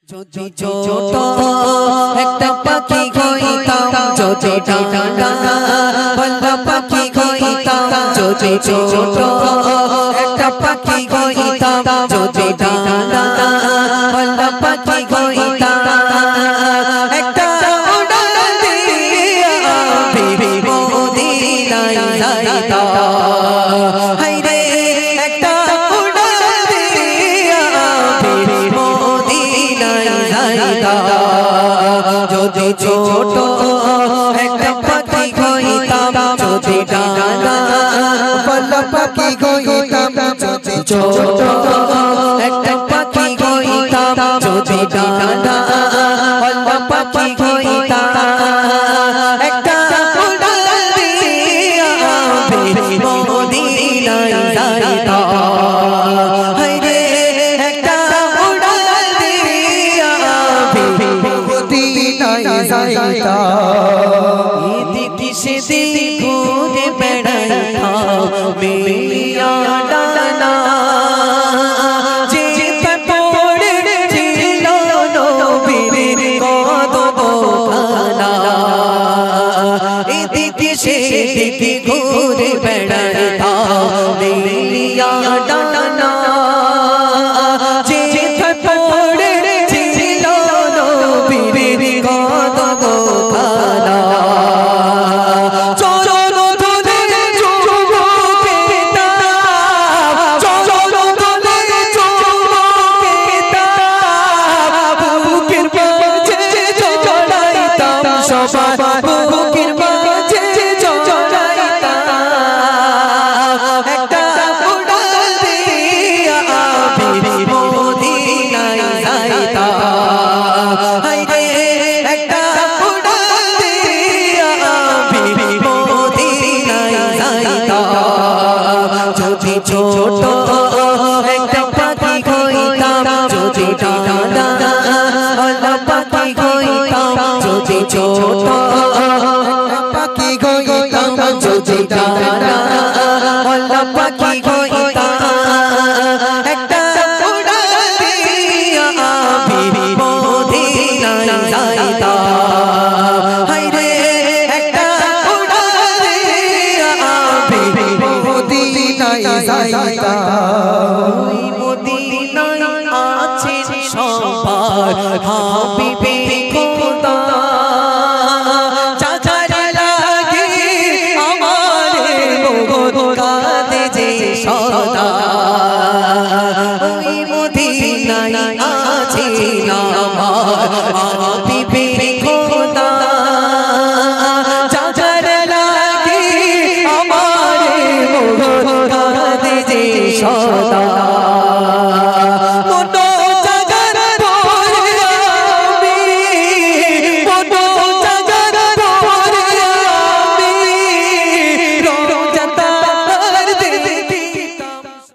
যদি ছোট একটা পাখি হইতাম, যদি ডানা বন্ধা পাখি হইতাম, যদি ছোট একটা পাখি হইতাম, যদি ডানা বন্ধা পাখি হইতাম, একটা উড়াল দিয়া বিবি মদিনায় যাইতাম। হায়রে একটা উড়াল দিয়া বিবি মদিনায় যাইতাম। যদি ছোট একটা পাখি হইতাম, যদি ডানা বন্ধা পাখি হইতাম, যদি ছোট একটা পাখি হইতাম, যদি ডানা বন্ধা পাখি হইতাম, একটা উড়াল দিয়া বিবি মদিনায় যাইতাম। হায়রে একটা উড়াল দিয়া বিবি মদিনায় যাইতাম। এদিকে সেদিকে ঘুরে বেড়াইতাম মিলিয়া ডানা, যেতে পড়েছিল নবীর কদমখানা। এদিকে সেদিকে ঘুরে বেড়াইতাম মিলিয়া ডানা, যেতে পড়েছিল নবীর কদমখানা। বুকের মাঝে জড়াইতাম, একটা উড়াল দিয়া বিবি মদিনায় যাইতাম। হায়রে একটা উড়াল দিয়া বিবি মদিনায় যাইতাম। যদি ছোট একটা পাখি হইতাম, যদি ডানা বন্ধা পাখি হইতাম, যদি ছোট পাখি হইতাম, যদি ডানা বন্ধা পাখি হইতাম, একটা উড়াল দিয়া বিবি মদিনায় যাইতাম। হায়রে একটা উড়াল দিয়া বিবি মদিনায় যাইতাম। ওই মদিনায় আছেন সবার হাবিবে খোদা।